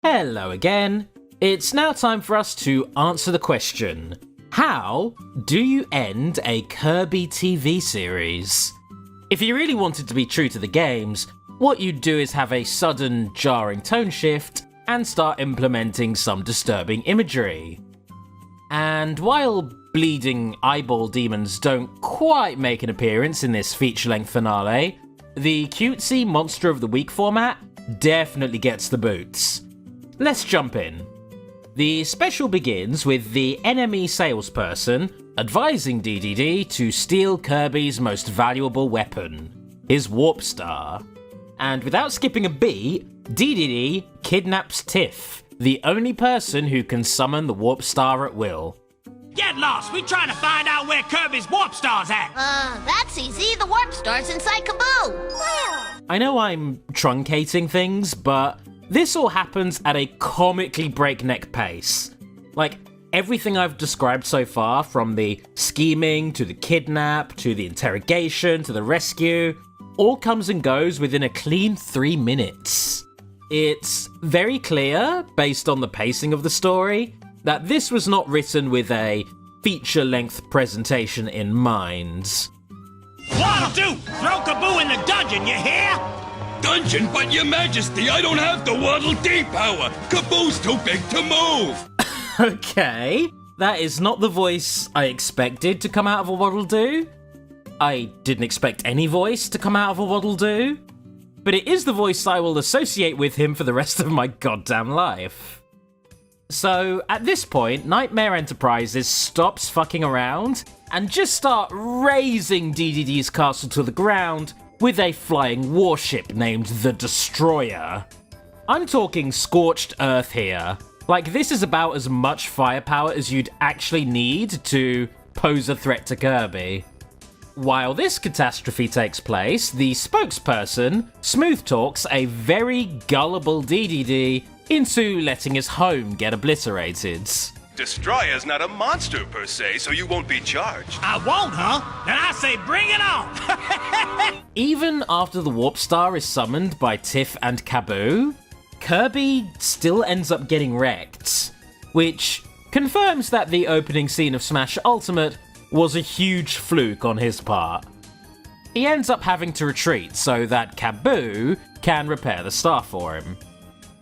Hello again. It's now time for us to answer the question, how do you end a Kirby TV series? If you really wanted to be true to the games, what you'd do is have a sudden, jarring tone shift and start implementing some disturbing imagery. And while bleeding eyeball demons don't quite make an appearance in this feature-length finale, the cutesy Monster of the Week format definitely gets the boots. Let's jump in. The special begins with the enemy salesperson advising Dedede to steal Kirby's most valuable weapon, his Warp Star. And without skipping a beat, Dedede kidnaps Tiff, the only person who can summon the Warp Star at will. Get lost! We trying to find out where Kirby's Warp Star's at! That's easy. The Warp Star's inside Kaboo! I know I'm truncating things, but this all happens at a comically breakneck pace. Like, everything I've described so far, from the scheming, to the kidnap, to the interrogation, to the rescue, all comes and goes within a clean 3 minutes. It's very clear, based on the pacing of the story, that this was not written with a feature-length presentation in mind. What'll do? Throw Kaboo in the dungeon, you hear? Dungeon? But your majesty, I don't have the Waddle Dee power! Kaboo's too big to move! Okay, that is not the voice I expected to come out of a Waddle Doo. I didn't expect any voice to come out of a Waddle Doo, but it is the voice I will associate with him for the rest of my goddamn life. So, at this point, Nightmare Enterprises stops fucking around and just start razing Dedede's castle to the ground with a flying warship named the Destroyer. I'm talking scorched earth here. Like, this is about as much firepower as you'd actually need to pose a threat to Kirby. While this catastrophe takes place, the spokesperson smooth talks a very gullible Dedede into letting his home get obliterated. Destroyer's not a monster per se, so you won't be charged. I won't, huh? Then I say bring it on! Even after the Warp Star is summoned by Tiff and Kaboo, Kirby still ends up getting wrecked, which confirms that the opening scene of Smash Ultimate was a huge fluke on his part. He ends up having to retreat so that Kaboo can repair the star for him.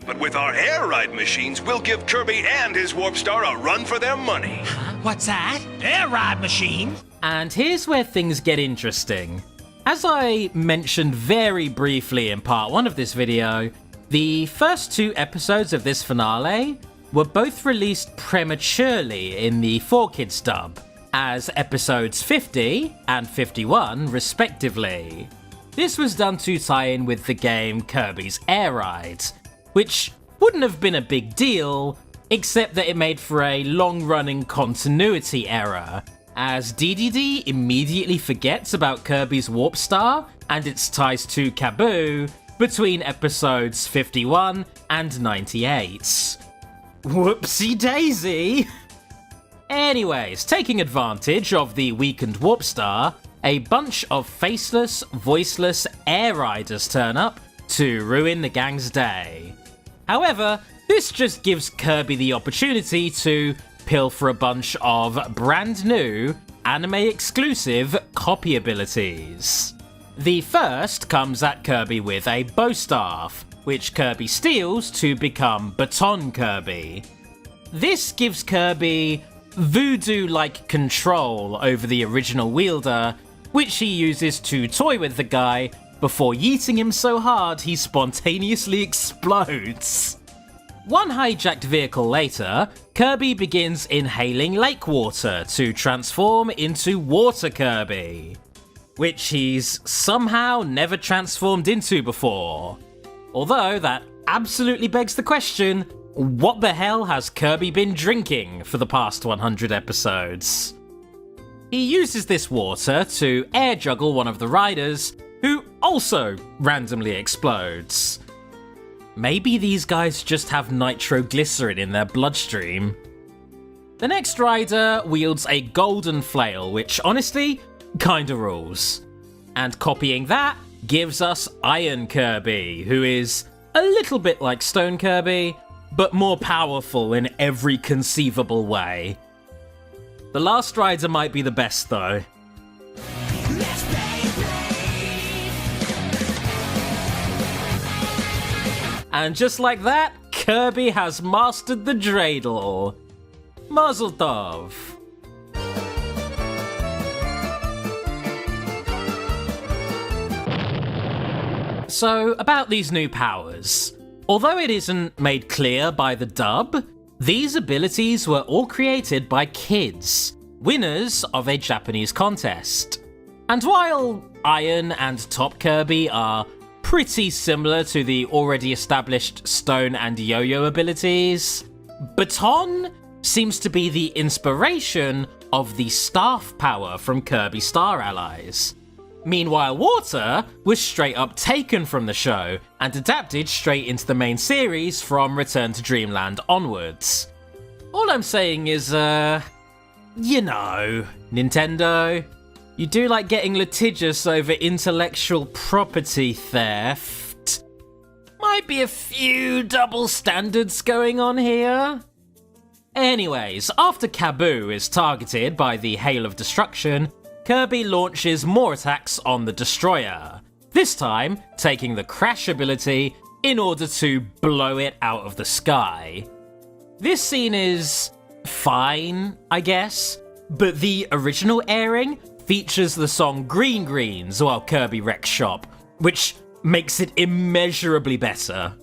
But with our air ride machines, we'll give Kirby and his Warp Star a run for their money. What's that? Air ride machine? And here's where things get interesting. As I mentioned very briefly in part 1 of this video, the first 2 episodes of this finale were both released prematurely in the 4Kids dub, as episodes 50 and 51 respectively. This was done to tie in with the game Kirby's Air Ride, which wouldn't have been a big deal, except that it made for a long-running continuity error, as Dedede immediately forgets about Kirby's Warp Star and its ties to Kaboo between episodes 51 and 98. Whoopsie daisy! Anyways, taking advantage of the weakened Warp Star, a bunch of faceless, voiceless air riders turn up to ruin the gang's day. However, this just gives Kirby the opportunity to pilfer a bunch of brand new, anime-exclusive copy abilities. The first comes at Kirby with a bow staff, which Kirby steals to become Baton Kirby. This gives Kirby voodoo-like control over the original wielder, which he uses to toy with the guy before yeeting him so hard he spontaneously explodes. One hijacked vehicle later, Kirby begins inhaling lake water to transform into Water Kirby, which he's somehow never transformed into before. Although that absolutely begs the question, what the hell has Kirby been drinking for the past 100 episodes? He uses this water to air juggle one of the riders, who also randomly explodes. Maybe these guys just have nitroglycerin in their bloodstream. The next rider wields a golden flail, which honestly kinda rules. And copying that gives us Iron Kirby, who is a little bit like Stone Kirby, but more powerful in every conceivable way. The Last Rider might be the best, though. And just like that, Kirby has mastered the dreidel. Mazel tov. So, about these new powers. Although it isn't made clear by the dub, these abilities were all created by kids, winners of a Japanese contest. And while Iron and Top Kirby are pretty similar to the already established Stone and Yo-Yo abilities, Baton seems to be the inspiration of the staff power from Kirby Star Allies. Meanwhile, Water was straight up taken from the show and adapted straight into the main series from Return to Dreamland onwards. All I'm saying is, you know, Nintendo, you do like getting litigious over intellectual property theft. Might be a few double standards going on here. Anyways, after Kaboo is targeted by the Hail of Destruction, Kirby launches more attacks on the Destroyer, this time taking the Crash ability in order to blow it out of the sky. This scene is fine, I guess, but the original airing features the song Green Greens while Kirby wrecks shop, which makes it immeasurably better.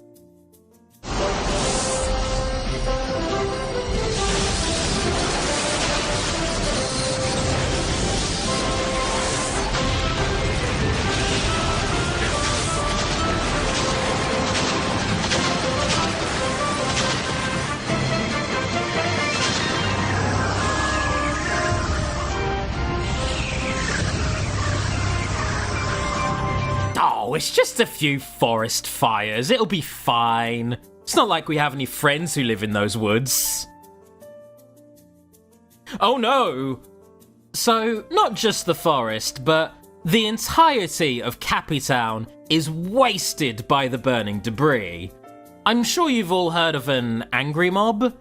Oh, it's just a few forest fires. It'll be fine. It's not like we have any friends who live in those woods. Oh no! So, not just the forest, but the entirety of Cappy Town is wasted by the burning debris. I'm sure you've all heard of an angry mob.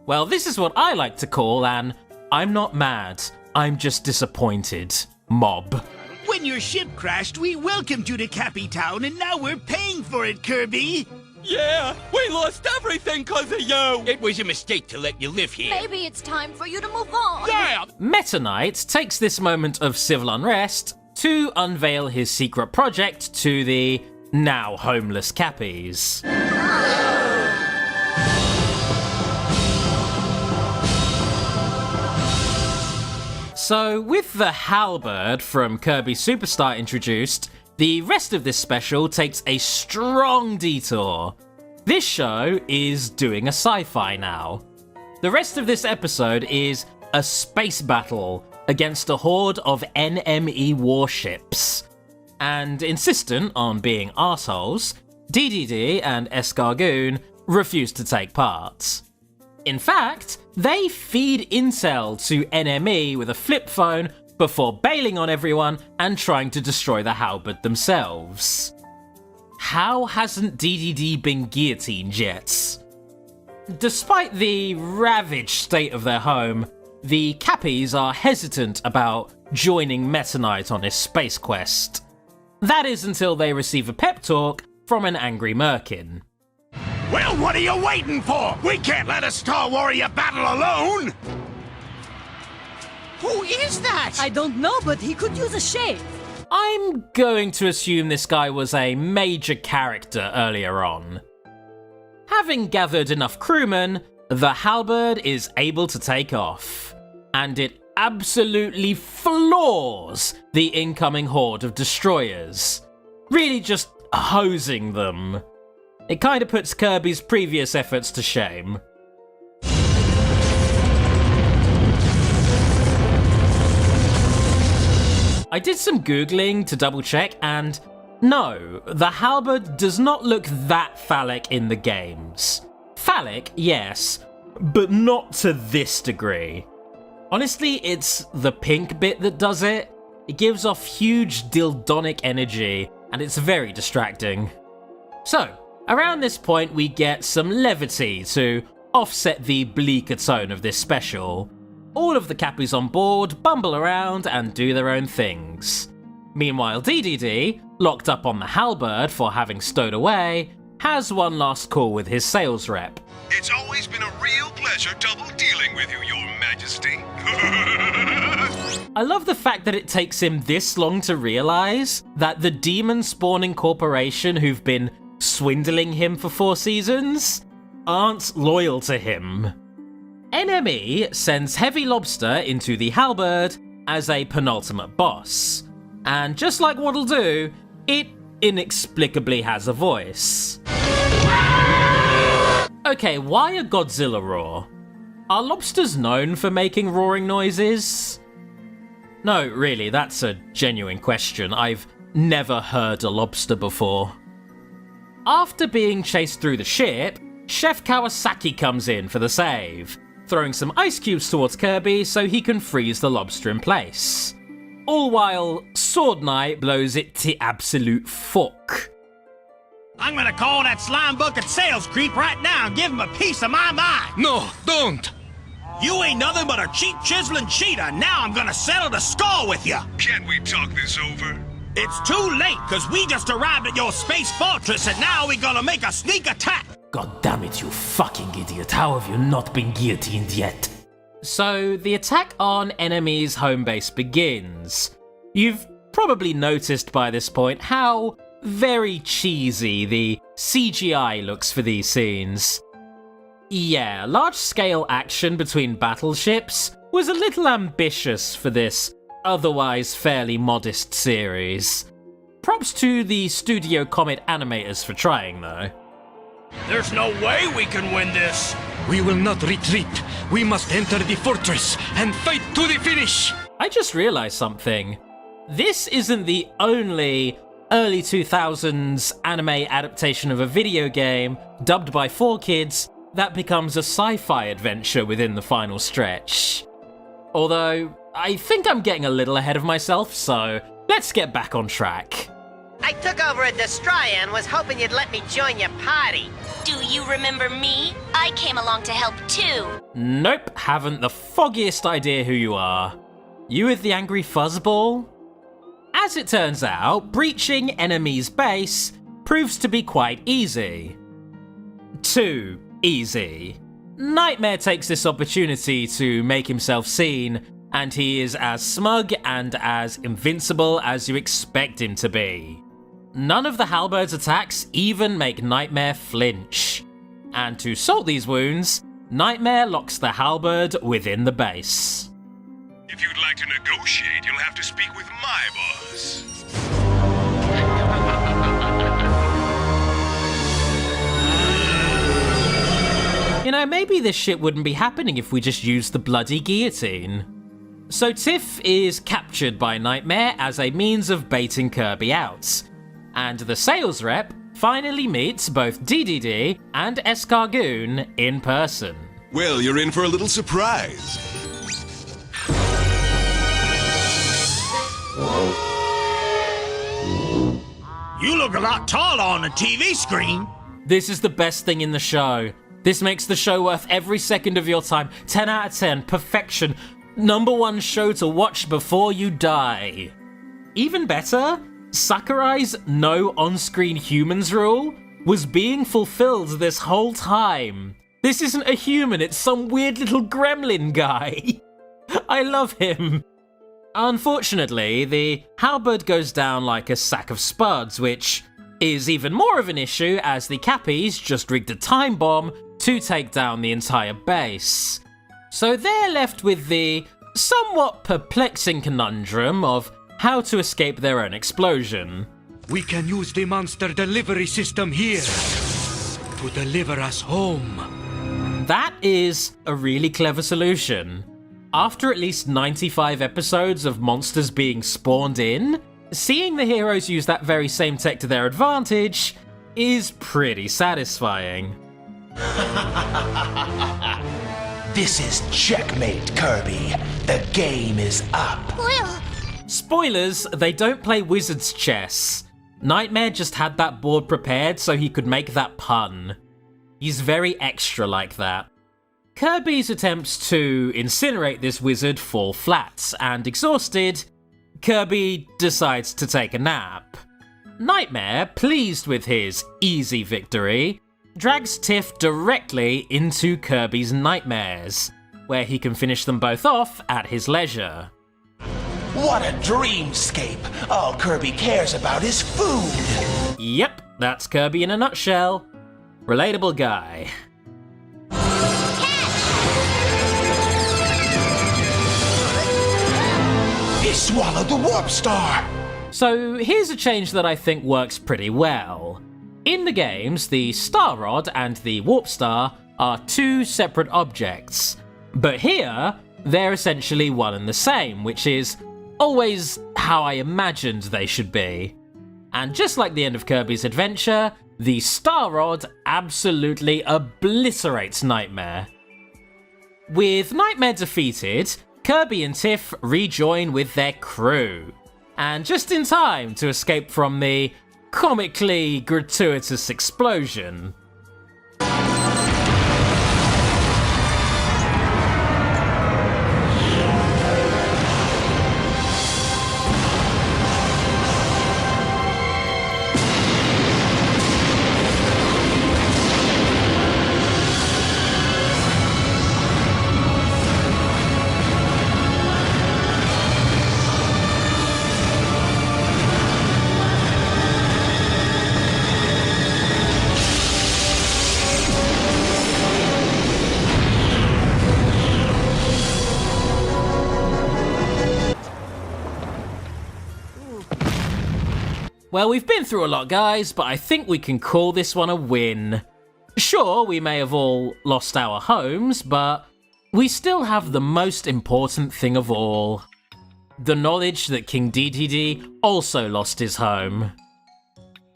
Well, this is what I like to call an I'm not mad, I'm just disappointed mob. When your ship crashed, we welcomed you to Cappy Town, and now we're paying for it, Kirby! Yeah, we lost everything because of you! It was a mistake to let you live here. Maybe it's time for you to move on. Yeah! Meta Knight takes this moment of civil unrest to unveil his secret project to the now homeless Cappies. So, with the halberd from Kirby Superstar introduced, the rest of this special takes a strong detour. This show is doing a sci-fi now. The rest of this episode is a space battle against a horde of NME warships. And insistent on being arseholes, Dedede and Escargoon refuse to take part. In fact, they feed intel to NME with a flip phone before bailing on everyone and trying to destroy the halberd themselves. How hasn't Dedede been guillotined yet? Despite the ravaged state of their home, the Cappies are hesitant about joining Meta Knight on his space quest. That is until they receive a pep talk from an angry Merkin. Well, what are you waiting for? We can't let a Star Warrior battle alone! Who is that? I don't know, but he could use a shave. I'm going to assume this guy was a major character earlier on. Having gathered enough crewmen, the halberd is able to take off, and it absolutely floors the incoming horde of destroyers, really just hosing them. It kinda puts Kirby's previous efforts to shame. I did some googling to double check, and no, the halberd does not look that phallic in the games. Phallic, yes, but not to this degree. Honestly, it's the pink bit that does it. It gives off huge dildonic energy, and it's very distracting. So, Around this point, we get some levity to offset the bleaker tone of this special. All of the Cappies on board bumble around and do their own things. Meanwhile, Dedede, locked up on the halberd for having stowed away, has one last call with his sales rep. It's always been a real pleasure double dealing with you, Your Majesty. I love the fact that it takes him this long to realise that the demon-spawning corporation who've been swindling him for 4 seasons aren't loyal to him. NME sends Heavy Lobster into the halberd as a penultimate boss, and just like Waddle Doo, it inexplicably has a voice. Okay, why a Godzilla roar? Are lobsters known for making roaring noises? No, really, that's a genuine question. I've never heard a lobster before. After being chased through the ship, Chef Kawasaki comes in for the save, throwing some ice cubes towards Kirby so he can freeze the lobster in place. All while Sword Knight blows it to absolute fuck. I'm gonna call that slime bucket sales creep right now and give him a piece of my mind. No, don't! You ain't nothing but a cheap chiseling cheetah. Now I'm gonna settle the score with you. Can't we talk this over? It's too late, cause we just arrived at your space fortress and now we're gonna make a sneak attack. God damn it, you fucking idiot. How have you not been guillotined yet? So, the attack on NME's home base begins. You've probably noticed by this point how very cheesy the CGI looks for these scenes. Yeah, large-scale action between battleships was a little ambitious for this otherwise fairly modest series. Props to the Studio Comet animators for trying, though. There's no way we can win this. We will not retreat. We must enter the fortress and fight to the finish! I just realised something. This isn't the only early 2000s anime adaptation of a video game dubbed by 4Kids that becomes a sci-fi adventure within the final stretch. Although, I think I'm getting a little ahead of myself, so let's get back on track. I took over a destroyer and was hoping you'd let me join your party. Do you remember me? I came along to help too. Nope, haven't the foggiest idea who you are. You with the angry fuzzball? As it turns out, breaching NME's base proves to be quite easy. Too easy. Nightmare takes this opportunity to make himself seen, and he is as smug and as invincible as you expect him to be. None of the halberd's attacks even make Nightmare flinch. And to salt these wounds, Nightmare locks the halberd within the base. If you'd like to negotiate, you'll have to speak with my boss. You know, maybe this shit wouldn't be happening if we just used the bloody guillotine. So Tiff is captured by Nightmare as a means of baiting Kirby out. And the sales rep finally meets both Dedede and Escargoon in person. Well, you're in for a little surprise. You look a lot taller on the TV screen. This is the best thing in the show. This makes the show worth every second of your time. 10 out of 10, perfection. #1 show to watch before you die. Even better, Sakurai's no on-screen humans rule was being fulfilled this whole time. This isn't a human, it's some weird little gremlin guy. I love him. Unfortunately, the halberd goes down like a sack of spuds, which is even more of an issue as the Cappies just rigged a time bomb to take down the entire base. So they're left with the somewhat perplexing conundrum of how to escape their own explosion. We can use the monster delivery system here to deliver us home. That is a really clever solution. After at least 95 episodes of monsters being spawned in, seeing the heroes use that very same tech to their advantage is pretty satisfying. This is checkmate, Kirby. The game is up. Well, Spoilers, they don't play wizard's chess. Nightmare just had that board prepared so he could make that pun. He's very extra like that. Kirby's attempts to incinerate this wizard fall flat, and exhausted, Kirby decides to take a nap. Nightmare, pleased with his easy victory, drags Tiff directly into Kirby's nightmares, where he can finish them both off at his leisure. What a dreamscape! All Kirby cares about is food! Yep, that's Kirby in a nutshell. Relatable guy. He swallowed the warp star! So here's a change that I think works pretty well. In the games, the Star Rod and the Warp Star are two separate objects, but here, they're essentially one and the same, which is always how I imagined they should be. And just like the end of Kirby's adventure, the Star Rod absolutely obliterates Nightmare. With Nightmare defeated, Kirby and Tiff rejoin with their crew, and just in time to escape from the comically gratuitous explosion. Well, we've been through a lot, guys, but I think we can call this one a win. Sure, we may have all lost our homes, but we still have the most important thing of all. The knowledge that King Dedede also lost his home.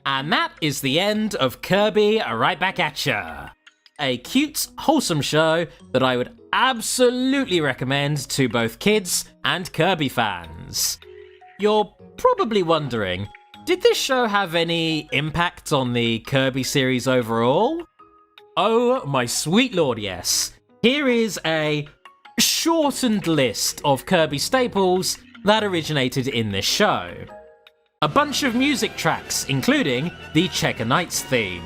And that is the end of Kirby Right Back At Ya. A cute, wholesome show that I would absolutely recommend to both kids and Kirby fans. You're probably wondering, did this show have any impact on the Kirby series overall? Oh my sweet lord, yes. Here is a shortened list of Kirby staples that originated in this show. A bunch of music tracks, including the Checker Knights theme,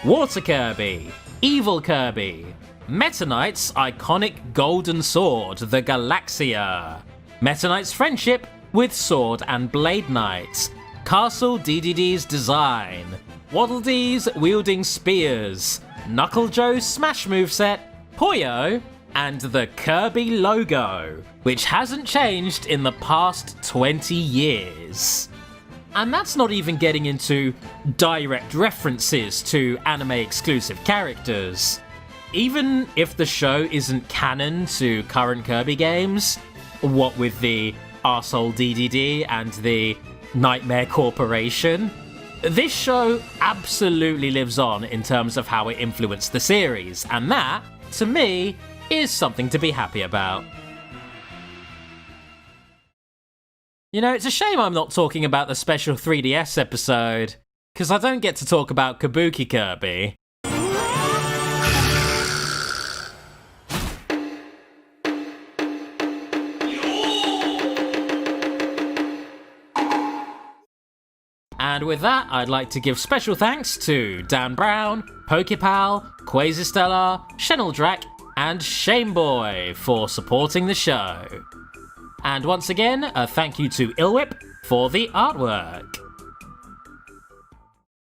Water Kirby, Evil Kirby, Meta Knight's iconic golden sword, the Galaxia, Meta Knight's friendship with Sword and Blade Knight, Castle Dedede's design, Waddle Dee's wielding spears, Knuckle Joe's smash moveset, Puyo, and the Kirby logo, which hasn't changed in the past 20 years. And that's not even getting into direct references to anime-exclusive characters. Even if the show isn't canon to current Kirby games, what with the arsehole Dedede and the Nightmare Corporation, this show absolutely lives on in terms of how it influenced the series, and that, to me, is something to be happy about. You know, it's a shame I'm not talking about the special 3DS episode, because I don't get to talk about Kabuki Kirby. And with that, I'd like to give special thanks to Dan Brown, Pokepal, Quasistellar, Shenaldrak, and Shameboy for supporting the show. And once again, a thank you to Ilwhip for the artwork.